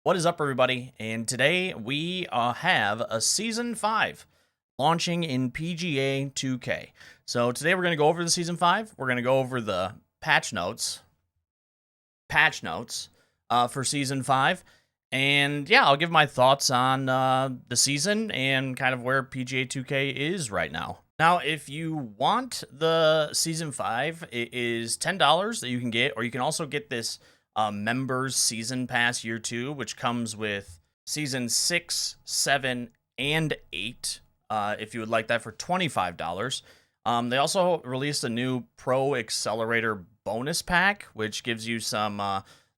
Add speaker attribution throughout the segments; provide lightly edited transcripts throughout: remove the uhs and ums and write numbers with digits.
Speaker 1: What is up, everybody? And today we have a Season 5 launching in PGA 2K. So today we're going to go over the Season 5. We're going to go over the patch notes for Season 5. And yeah, I'll give my thoughts on the season and kind of where PGA 2K is right now. Now, if you want the Season 5, it is $10 that you can get, or you can also get this members season pass year 2, which comes with season 6, 7, and 8. If you would like that for $25. They also released a new Pro Accelerator bonus pack, which gives you some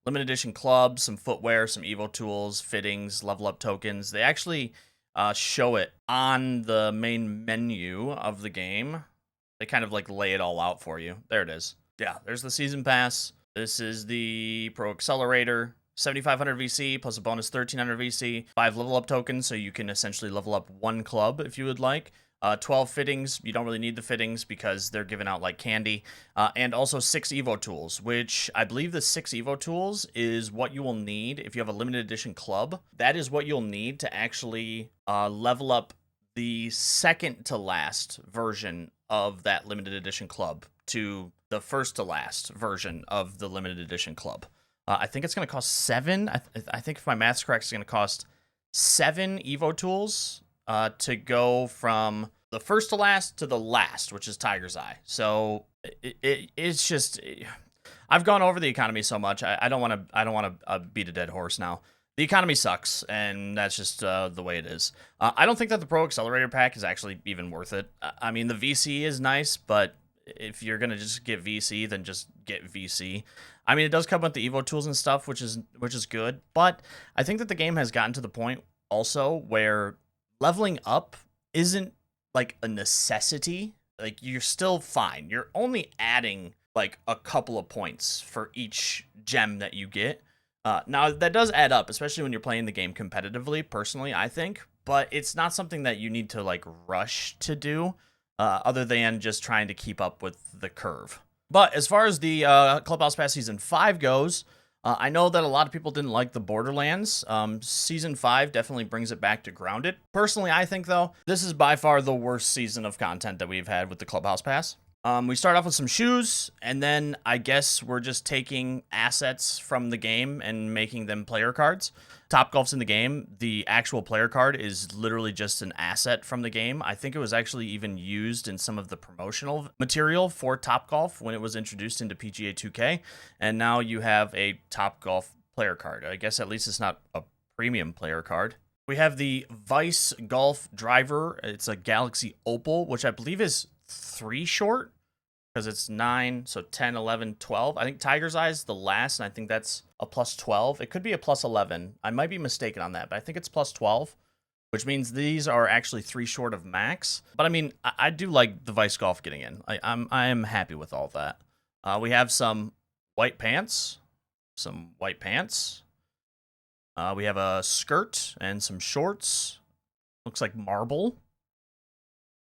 Speaker 1: limited edition clubs, some footwear, some Evo tools, fittings, level up tokens. They actually show it on the main menu of the game. They kind of like lay it all out for you. There it is. Yeah, there's the season pass. This is the Pro Accelerator, 7,500 VC plus a bonus 1,300 VC, 5 level up tokens, so you can essentially level up one club if you would like. 12 fittings. You don't really need the fittings because they're given out like candy. And also 6 Evo tools, which I believe the 6 Evo tools is what you will need if you have a limited edition club. That is what you'll need to actually level up the second to last version of that limited edition club to the first to last version of the limited edition club. I think it's going to cost 7. I think if my math's correct, it's going to cost 7 Evo tools to go from the first to last to the last, which is Tiger's Eye. So it's just, I've gone over the economy so much. I don't want to beat a dead horse now. The economy sucks, and that's just the way it is. I don't think that the Pro Accelerator pack is actually even worth it. I mean, the VC is nice, but if you're gonna just get VC, then just get VC. I mean, it does come with the Evo tools and stuff, which is good. But I think that the game has gotten to the point also where leveling up isn't like a necessity. Like, you're still fine. You're only adding like a couple of points for each gem that you get. Now, that does add up, especially when you're playing the game competitively, personally, I think. But it's not something that you need to, like, rush to do, other than just trying to keep up with the curve. But as far as the Clubhouse Pass Season 5 goes, I know that a lot of people didn't like the Borderlands. Season 5 definitely brings it back to grounded. Personally, I think, though, this is by far the worst season of content that we've had with the Clubhouse Pass. We start off with some shoes, and then I guess we're just taking assets from the game and making them player cards. Topgolf's in the game. The actual player card is literally just an asset from the game. I think it was actually even used in some of the promotional material for Topgolf when it was introduced into PGA 2K, and now you have a Topgolf player card. I guess at least it's not a premium player card. We have the Vice Golf Driver. It's a Galaxy Opal, which I believe is 3 short because it's 9, so 10, 11, 12. I think Tiger's Eye is the last, and I think that's a plus 12. It could be a plus 11. I might be mistaken on that, but I think it's plus 12, which means these are actually 3 short of max. But I mean, I do like the Vice Golf getting in. I am happy with all that. We have some white pants. We have a skirt and some shorts. Looks like marble.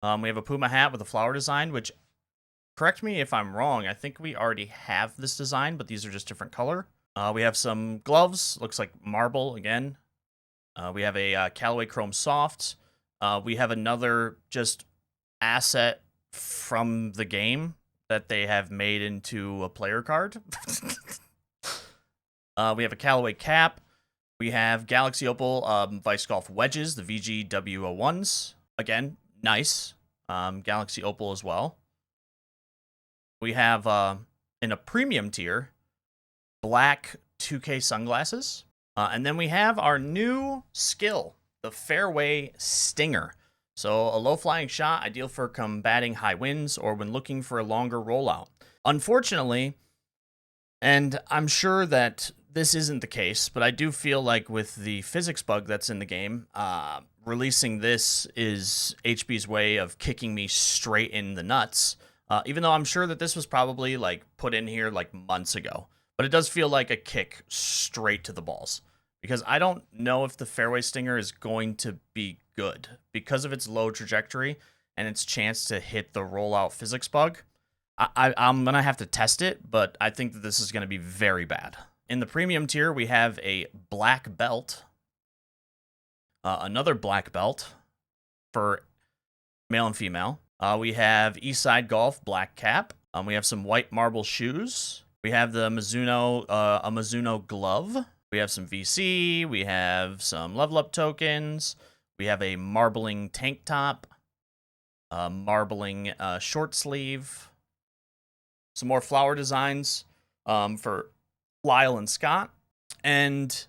Speaker 1: We have a Puma hat with a flower design, which, correct me if I'm wrong, I think we already have this design, but these are just different color. We have some gloves, looks like marble again. We have a Callaway Chrome Soft. We have another just asset from the game that they have made into a player card. We have a Callaway cap. We have Galaxy Opal Vice Golf wedges, the VGW01s. Again, nice. Galaxy Opal as well. We have, in a premium tier, black 2K sunglasses. And then we have our new skill, the Fairway Stinger. So a low-flying shot, ideal for combating high winds or when looking for a longer rollout. Unfortunately, and I'm sure that this isn't the case, but I do feel like with the physics bug that's in the game, releasing this is HB's way of kicking me straight in the nuts. Even though I'm sure that this was probably like put in here like months ago, but it does feel like a kick straight to the balls because I don't know if the Fairway Stinger is going to be good because of its low trajectory and its chance to hit the rollout physics bug. I'm gonna have to test it, but I think that this is gonna be very bad. In the premium tier, we have a black belt, another black belt for male and female. We have Eastside Golf black cap. We have some white marble shoes. We have the Mizuno, a Mizuno glove. We have some VC. We have some level up tokens. We have a marbling tank top, marbling short sleeve. Some more flower designs for Lyle and Scott. And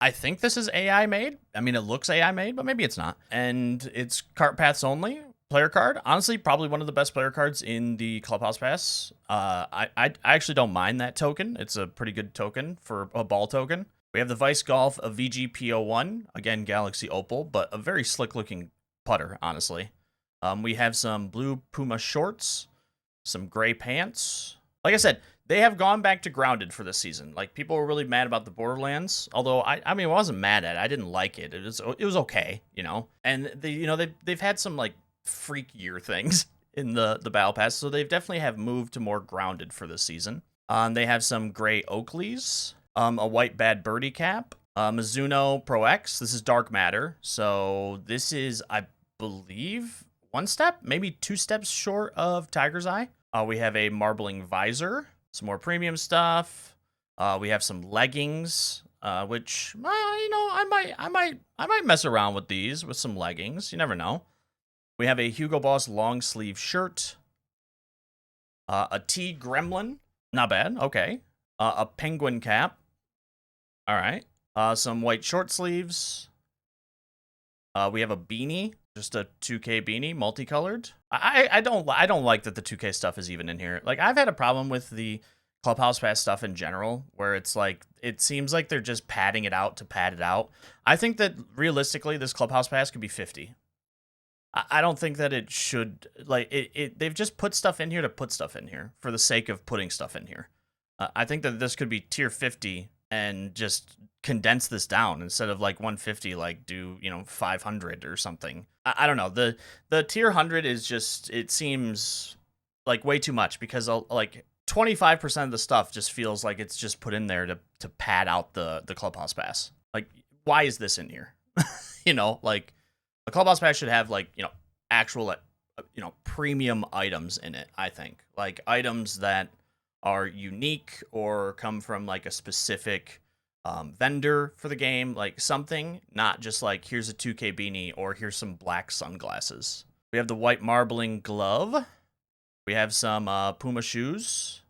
Speaker 1: I think this is AI made. I mean, it looks AI made, but maybe it's not. And it's cart paths only. Player card, honestly, probably one of the best player cards in the Clubhouse Pass. I actually don't mind that token. It's a pretty good token for a ball token. We have the Vice Golf, a VGPO1, again, Galaxy Opal, but a very slick-looking putter, honestly. We have some blue Puma shorts, some gray pants. Like I said, they have gone back to grounded for this season. Like, people were really mad about the Borderlands, although I mean, I wasn't mad at it. I didn't like it. It was okay, you know. And they've had some like freakier things in the battle pass, so they've definitely have moved to more grounded for this season. They have some gray Oakleys, a white Bad Birdie cap, Mizuno Pro X. This is dark matter, so this is, I believe, one step, maybe two steps short of Tiger's Eye. We have a marbling visor, some more premium stuff. We have some leggings, which I might mess around with these with some leggings. You never know. We have a Hugo Boss long sleeve shirt, a T Gremlin, not bad. Okay, a penguin cap. All right, some white short sleeves. We have a beanie, just a 2K beanie, multicolored. I don't like that the 2K stuff is even in here. Like, I've had a problem with the Clubhouse Pass stuff in general, where it's like, it seems like they're just padding it out to pad it out. I think that realistically, this Clubhouse Pass could be 50. I don't think that it should, like, they've just put stuff in here to put stuff in here for the sake of putting stuff in here. I think that this could be tier 50 and just condense this down instead of like 150, like do, 500 or something. I don't know. The tier 100 is just, it seems like way too much, because like 25% of the stuff just feels like it's just put in there to pad out the Clubhouse Pass. Like, why is this in here? Like, the Clubhouse Pass should have, like, actual, premium items in it, I think. Like, items that are unique or come from, like, a specific vendor for the game. Like, something, not just, like, here's a 2K beanie or here's some black sunglasses. We have the white marbling glove. We have some Puma shoes.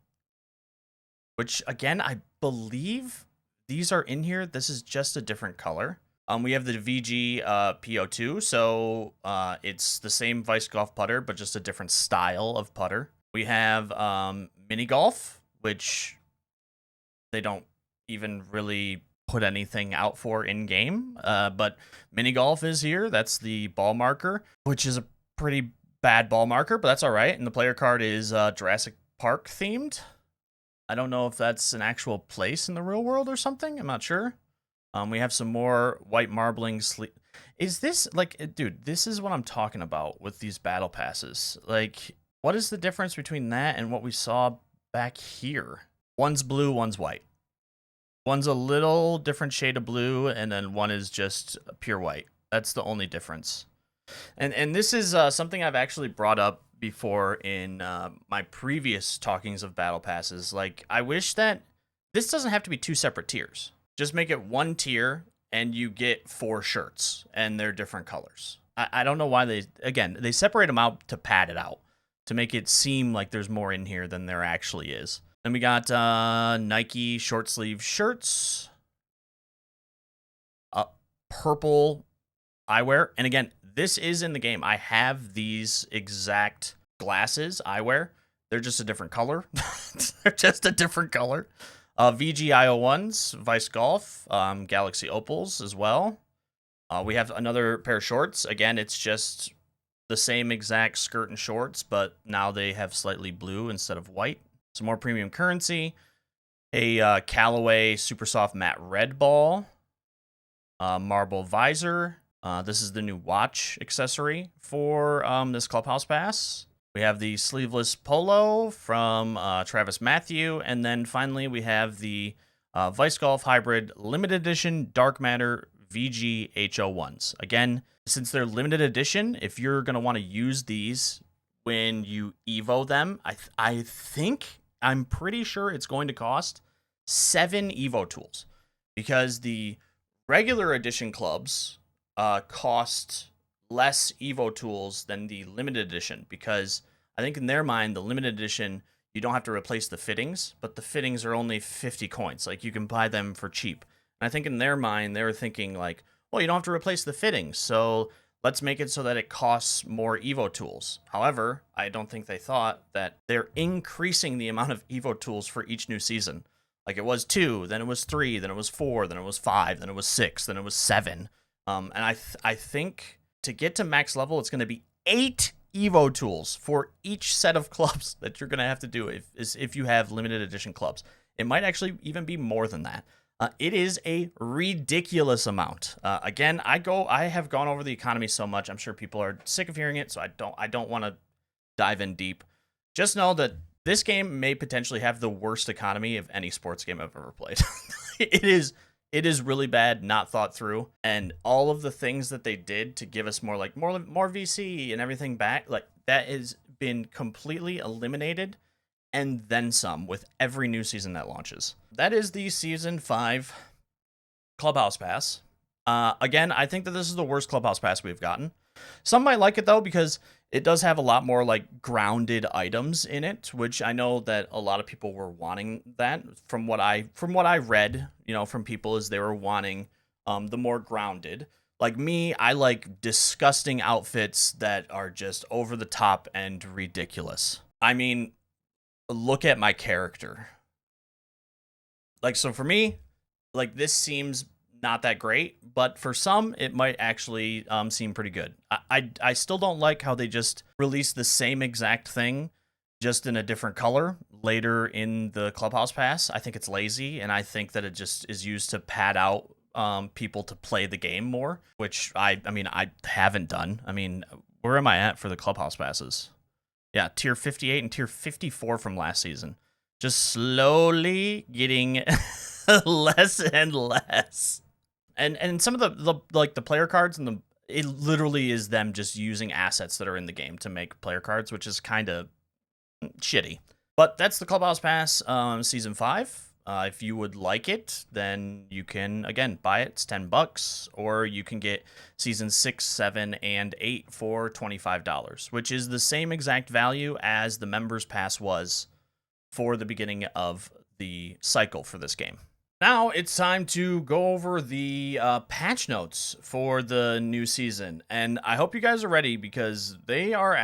Speaker 1: Which, again, I believe these are in here. This is just a different color. We have the VG PO2, so it's the same Vice Golf putter, but just a different style of putter. We have Mini Golf, which they don't even really put anything out for in-game, but Mini Golf is here. That's the ball marker, which is a pretty bad ball marker, but that's all right. And the player card is Jurassic Park themed. I don't know if that's an actual place in the real world or something. I'm not sure. We have some more white marbling sleeve. Is this, like, dude, this is what I'm talking about with these battle passes. Like, what is the difference between that and what we saw back here? One's blue, one's white. One's a little different shade of blue, and then one is just pure white. That's the only difference. And this is something I've actually brought up before in my previous talkings of battle passes. Like, I wish that this doesn't have to be two separate tiers. Just make it one tier, and you get 4 shirts, and they're different colors. I don't know why they separate them out to pad it out, to make it seem like there's more in here than there actually is. Then we got Nike short sleeve shirts, purple eyewear, and again, this is in the game. I have these exact glasses, eyewear. They're just a different color. They're just a different color. VGIO1s, Vice Golf, Galaxy Opals as well. We have another pair of shorts. Again, it's just the same exact skirt and shorts, but now they have slightly blue instead of white. Some more premium currency. A Callaway Super Soft Matte Red ball. Marble visor. This is the new watch accessory for this Clubhouse Pass. We have the sleeveless polo from Travis Matthew, and then finally we have the Vice Golf Hybrid Limited Edition Dark Matter VGHO1s. Again, since they're limited edition, if you're going to want to use these when you Evo them, I'm pretty sure it's going to cost 7 Evo tools, because the regular edition clubs cost less Evo tools than the limited edition, because I think in their mind, the limited edition, you don't have to replace the fittings, but the fittings are only 50 coins. Like, you can buy them for cheap. And I think in their mind, they were thinking like, well, you don't have to replace the fittings, so let's make it so that it costs more Evo tools. However, I don't think they thought that they're increasing the amount of Evo tools for each new season. Like, it was 2, then it was 3, then it was 4, then it was 5, then it was 6, then it was 7. And I think to get to max level, it's going to be 8 Evo tools for each set of clubs that you're going to have to do if you have limited edition clubs. It might actually even be more than that. It is a ridiculous amount. Again, I have gone over the economy so much. I'm sure people are sick of hearing it, so I don't want to dive in deep. Just know that this game may potentially have the worst economy of any sports game I've ever played. It is really bad, not thought through, and all of the things that they did to give us more VC and everything back, like, that has been completely eliminated, and then some, with every new season that launches. That is the Season 5 Clubhouse Pass. Again, I think that this is the worst Clubhouse Pass we've gotten. Some might like it, though, because it does have a lot more, like, grounded items in it, which I know that a lot of people were wanting that. From what I read, from people, is they were wanting the more grounded. Like me, I like disgusting outfits that are just over the top and ridiculous. I mean, look at my character. Like, so for me, like, this seems not that great, but for some, it might actually seem pretty good. I still don't like how they just released the same exact thing, just in a different color later in the Clubhouse Pass. I think it's lazy, and I think that it just is used to pad out people to play the game more, which I haven't done. I mean, where am I at for the Clubhouse Passes? Yeah, tier 58 and tier 54 from last season. Just slowly getting less and less. And some of the player cards and it literally is them just using assets that are in the game to make player cards, which is kind of shitty. But that's the Clubhouse Pass Season 5. If you would like it, then you can, again, buy it. It's $10, or you can get Season 6, 7, and 8 for $25, which is the same exact value as the Members Pass was for the beginning of the cycle for this game. Now it's time to go over the patch notes for the new season, and I hope you guys are ready, because they are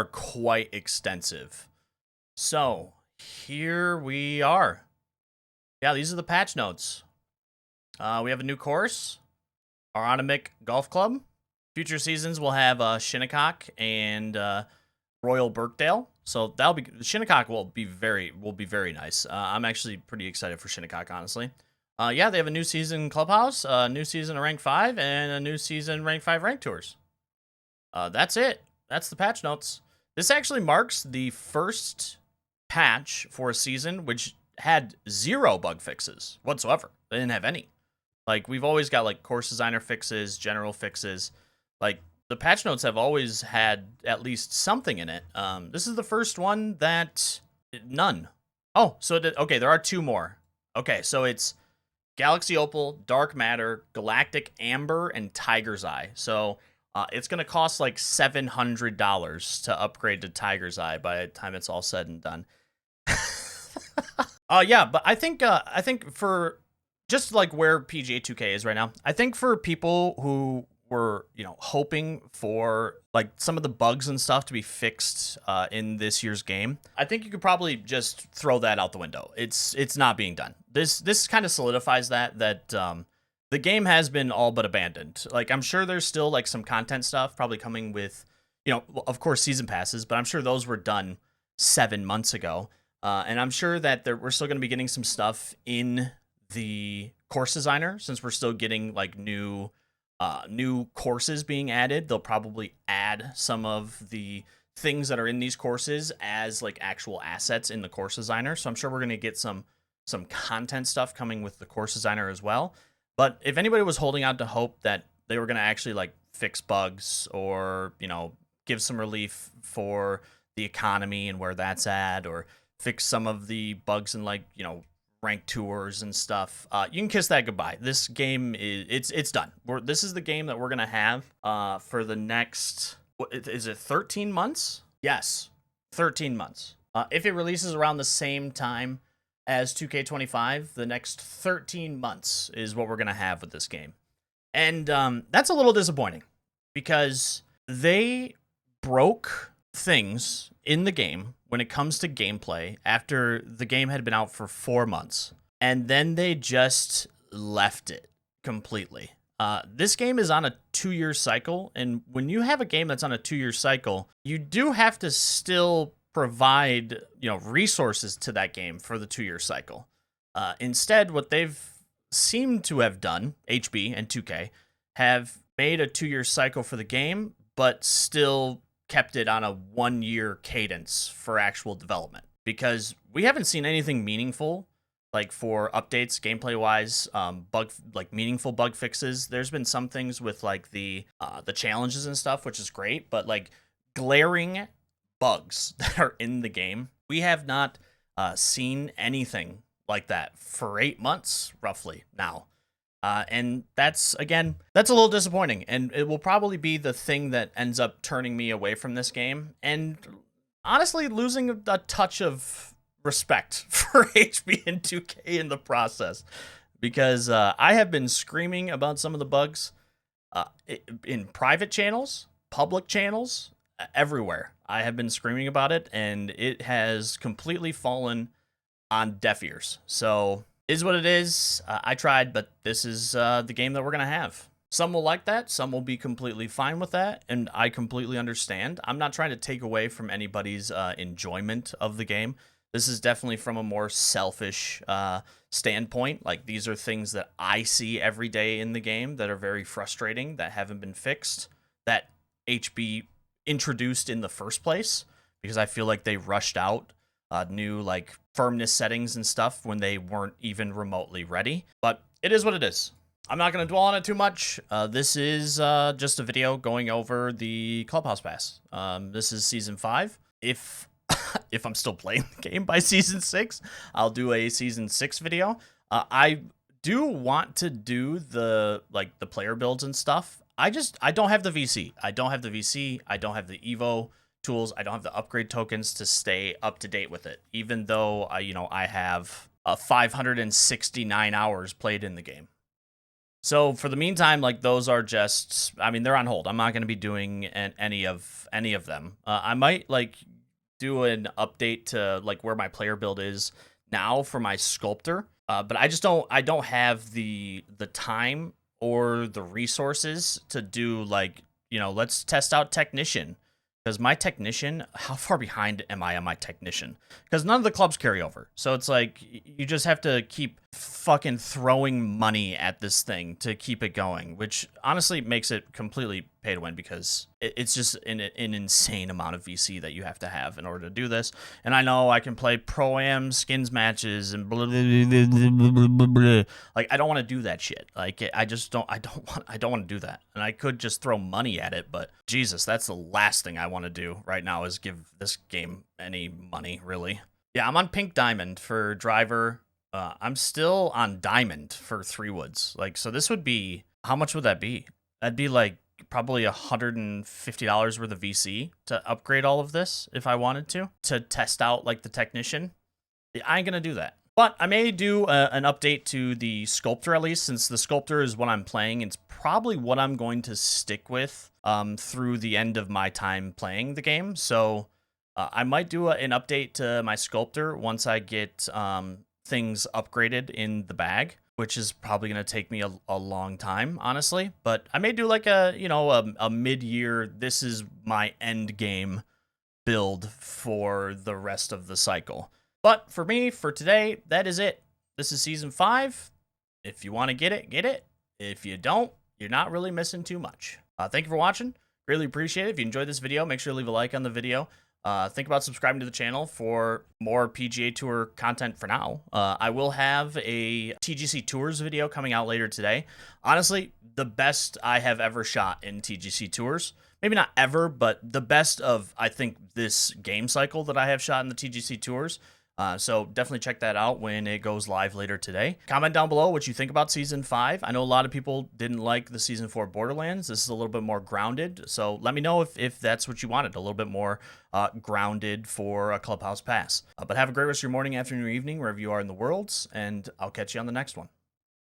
Speaker 1: quite extensive. So here we are. Yeah, these are the patch notes. We have a new course, Aronimic Golf Club. Future seasons will have Shinnecock and Royal Birkdale. So Shinnecock will be very nice. I'm actually pretty excited for Shinnecock, honestly. Yeah, they have a new season Clubhouse, a new season of Rank 5, and a new season Rank 5 Rank Tours. That's it. That's the patch notes. This actually marks the first patch for a season which had 0 bug fixes whatsoever. They didn't have any. Like, we've always got, like, course designer fixes, general fixes. Like, the patch notes have always had at least something in it. This is the first one that none. Oh, so okay, there are 2 more. Okay, so it's Galaxy Opal, Dark Matter, Galactic Amber, and Tiger's Eye. So it's gonna cost like $700 to upgrade to Tiger's Eye by the time it's all said and done. Yeah, but I think for just like where PGA 2K is right now, I think for people who were, hoping for like some of the bugs and stuff to be fixed in this year's game, I think you could probably just throw that out the window. It's not being done. This kind of solidifies that the game has been all but abandoned. Like, I'm sure there's still like some content stuff probably coming with, of course, season passes, but I'm sure those were done 7 months ago. And I'm sure that we're still going to be getting some stuff in the course designer, since we're still getting like new courses being added. They'll probably add some of the things that are in these courses as like actual assets in the course designer. So I'm sure we're going to get some some content stuff coming with the course designer as well. But if anybody was holding out to hope that they were going to actually like fix bugs or, give some relief for the economy and where that's at, or fix some of the bugs in like, ranked tours and stuff, you can kiss that goodbye. This game it's done. This is the game that we're going to have for the next, is it 13 months? Yes, 13 months. If it releases around the same time as 2K25, the next 13 months is what we're going to have with this game. And that's a little disappointing because they broke things in the game when it comes to gameplay after the game had been out for 4 months. And then they just left it completely. This game is on a 2-year cycle. And when you have a game that's on a 2-year cycle, you do have to still provide, resources to that game for the 2-year cycle. Instead, what they've seemed to have done, HB and 2K, have made a 2-year cycle for the game, but still kept it on a 1-year cadence for actual development. Because we haven't seen anything meaningful, like for updates, gameplay-wise, meaningful bug fixes. There's been some things with like the challenges and stuff, which is great, but like glaring bugs that are in the game, we have not seen anything like that for 8 months roughly now. And that's a little disappointing, and it will probably be the thing that ends up turning me away from this game, and honestly losing a touch of respect for HB and 2K in the process, because I have been screaming about some of the bugs in private channels, public channels, everywhere. I have been screaming about it, and it has completely fallen on deaf ears. So is what it is. I tried, but this is the game that we're gonna have. Some will like that, some will be completely fine with that, and I completely understand. I'm not trying to take away from anybody's enjoyment of the game. This is definitely from a more selfish standpoint. Like, these are things that I see every day in the game that are very frustrating, that haven't been fixed, that HB introduced in the first place, because I feel like they rushed out new like firmness settings and stuff when they weren't even remotely ready. But it is what it is. I'm not going to dwell on it too much. This is just a video going over the Clubhouse Pass. This is Season 5. If I'm still playing the game by Season 6, I'll do a Season 6 video. I do want to do the player builds and stuff. I don't have the VC. I don't have the Evo tools. I don't have the upgrade tokens to stay up to date with it, even though I have 569 hours played in the game. So for the meantime, like, those are just, they're on hold. I'm not going to be doing any of them. I might do an update to where my player build is now for my sculptor, but I don't have the time or the resources to do let's test out technician. Because my technician, how far behind am I on my technician? Because none of the clubs carry over. So it's like, you just have to keep fucking throwing money at this thing to keep it going, which honestly makes it completely pay to win, because it's just an insane amount of VC that you have to have in order to do this. And I know I can play Pro-Am skins matches and blah, blah, blah, blah, blah, blah, blah. Like, I don't want to do that shit. Like, I don't want to do that. And I could just throw money at it, but Jesus, that's the last thing I want to do right now, is give this game any money, really. Yeah, I'm on Pink Diamond for driver. I'm still on Diamond for 3 woods. So this would be, how much would that be? That'd be probably $150 worth of VC to upgrade all of this if I wanted to test out the technician. I ain't gonna do that. But I may do an update to the sculptor, at least, since the sculptor is what I'm playing. It's probably what I'm going to stick with through the end of my time playing the game. So I might do an update to my sculptor once I get things upgraded in the bag, which is probably going to take me a long time, honestly. But I may do a mid-year, this is my end game build for the rest of the cycle. But for me, for today, that is it. This is Season 5. If you want to get it, get it. If you don't, you're not really missing too much. Thank you for watching. Really appreciate it. If you enjoyed this video, make sure to leave a like on the video. think about subscribing to the channel for more PGA Tour content for now. I will have a TGC Tours video coming out later today. Honestly, the best I have ever shot in TGC Tours. Maybe not ever, but the best of, I think, this game cycle that I have shot in the TGC Tours. So definitely check that out when it goes live later today. Comment down below what you think about Season 5. I know a lot of people didn't like the Season 4 Borderlands. This is a little bit more grounded. So let me know if that's what you wanted, a little bit more grounded for a Clubhouse Pass. But have a great rest of your morning, afternoon, or evening, wherever you are in the world, and I'll catch you on the next one.